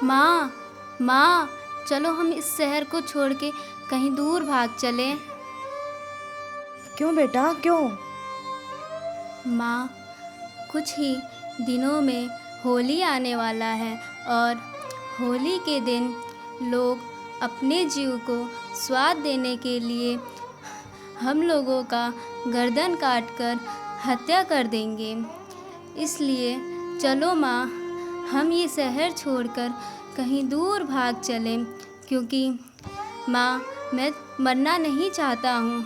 माँ, माँ, चलो हम इस शहर को छोड़ के कहीं दूर भाग चलें। क्यों बेटा, क्यों? माँ, कुछ ही दिनों में होली आने वाला है और होली के दिन लोग अपने जीव को स्वाद देने के लिए हम लोगों का गर्दन काटकर हत्या कर देंगे। इसलिए चलो माँ, हम ये शहर छोड़कर कहीं दूर भाग चलें, क्योंकि माँ, मैं मरना नहीं चाहता हूँ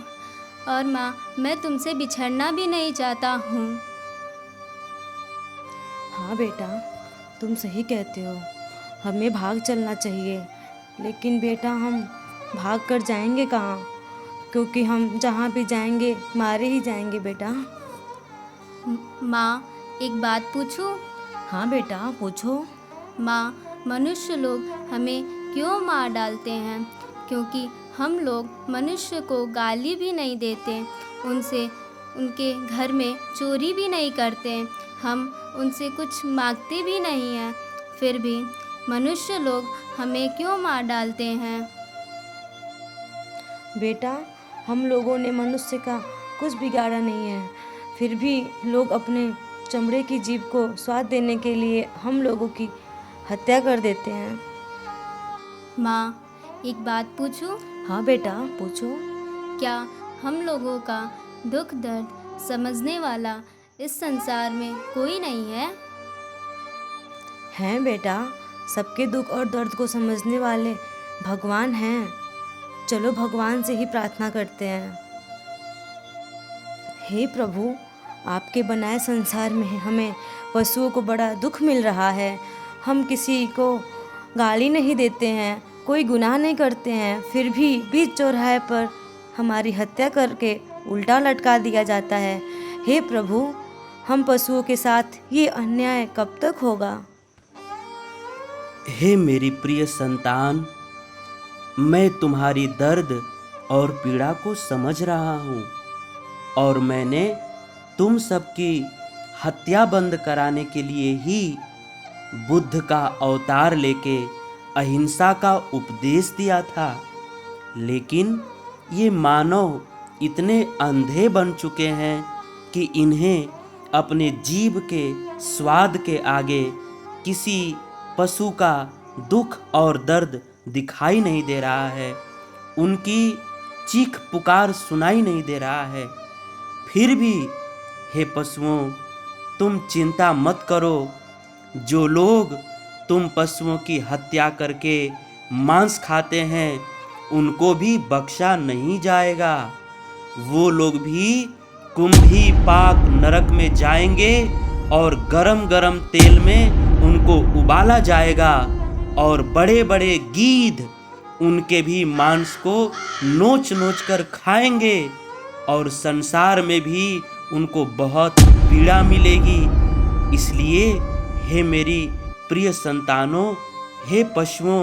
और माँ, मैं तुमसे बिछड़ना भी नहीं चाहता हूँ। हाँ बेटा, तुम सही कहते हो, हमें भाग चलना चाहिए। लेकिन बेटा, हम भाग कर जाएंगे कहाँ? क्योंकि हम जहाँ भी जाएंगे मारे ही जाएंगे बेटा। माँ, एक बात पूछूं? हाँ बेटा, पूछो। माँ, मनुष्य लोग हमें क्यों मार डालते हैं? क्योंकि हम लोग मनुष्य को गाली भी नहीं देते, उनसे उनके घर में चोरी भी नहीं करते, हम उनसे कुछ मांगते भी नहीं हैं, फिर भी मनुष्य लोग हमें क्यों मार डालते हैं? बेटा, हम लोगों ने मनुष्य का कुछ बिगाड़ा नहीं है, फिर भी लोग अपने चमड़े की जीभ को स्वाद देने के लिए हम लोगों की हत्या कर देते हैं। माँ, एक बात पूछूं? हाँ बेटा, पूछो। क्या हम लोगों का दुख दर्द समझने वाला इस संसार में कोई नहीं है? हैं बेटा, सबके दुख और दर्द को समझने वाले भगवान हैं। चलो भगवान से ही प्रार्थना करते हैं। हे प्रभु, आपके बनाए संसार में हमें पशुओं को बड़ा दुख मिल रहा है। हम किसी को गाली नहीं देते हैं, कोई गुनाह नहीं करते हैं, फिर भी बीच चौराहे पर हमारी हत्या करके उल्टा लटका दिया जाता है। हे प्रभु, हम पशुओं के साथ ये अन्याय कब तक होगा? हे मेरी प्रिय संतान, मैं तुम्हारी दर्द और पीड़ा को समझ रहा हूँ और मैंने तुम सबकी हत्या बंद कराने के लिए ही बुद्ध का अवतार लेके अहिंसा का उपदेश दिया था। लेकिन ये मानव इतने अंधे बन चुके हैं कि इन्हें अपने जीभ के स्वाद के आगे किसी पशु का दुख और दर्द दिखाई नहीं दे रहा है, उनकी चीख पुकार सुनाई नहीं दे रहा है। फिर भी हे पशुओं, तुम चिंता मत करो। जो लोग तुम पशुओं की हत्या करके मांस खाते हैं, उनको भी बख्शा नहीं जाएगा। वो लोग भी कुंभी पाक नरक में जाएंगे और गरम गरम तेल में उनको उबाला जाएगा और बड़े बड़े गीध उनके भी मांस को नोच नोच कर खाएंगे और संसार में भी उनको बहुत पीड़ा मिलेगी। इसलिए हे मेरी प्रिय संतानों, हे पशुओं,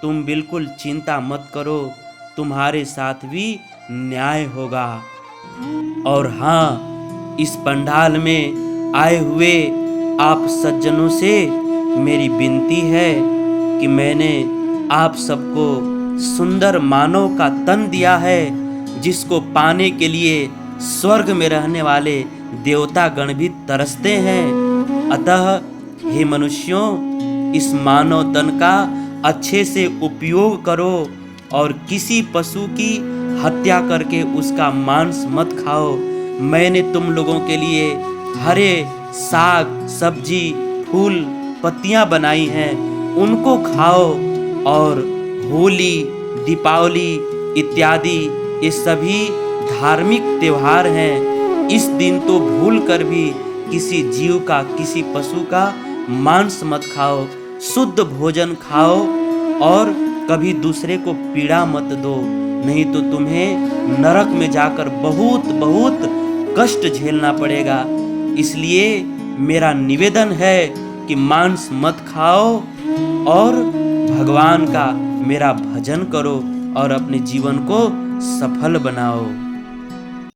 तुम बिल्कुल चिंता मत करो, तुम्हारे साथ भी न्याय होगा। और हाँ, इस पंडाल में आए हुए आप सज्जनों से मेरी विनती है कि मैंने आप सबको सुंदर मानव का तन दिया है, जिसको पाने के लिए स्वर्ग में रहने वाले देवता गण भी तरसते हैं। अतः हे मनुष्यों, इस मानव तन का अच्छे से उपयोग करो और किसी पशु की हत्या करके उसका मांस मत खाओ। मैंने तुम लोगों के लिए हरे साग, सब्जी, फूल, पत्तियां बनाई हैं, उनको खाओ। और होली, दीपावली इत्यादि ये सभी धार्मिक त्योहार हैं। इस दिन तो भूल कर भी किसी जीव का, किसी पशु का मांस मत खाओ, शुद्ध भोजन खाओ और कभी दूसरे को पीड़ा मत दो, नहीं तो तुम्हें नरक में जाकर बहुत बहुत कष्ट झेलना पड़ेगा। इसलिए मेरा निवेदन है कि मांस मत खाओ और भगवान का मेरा भजन करो और अपने जीवन को सफल बनाओ।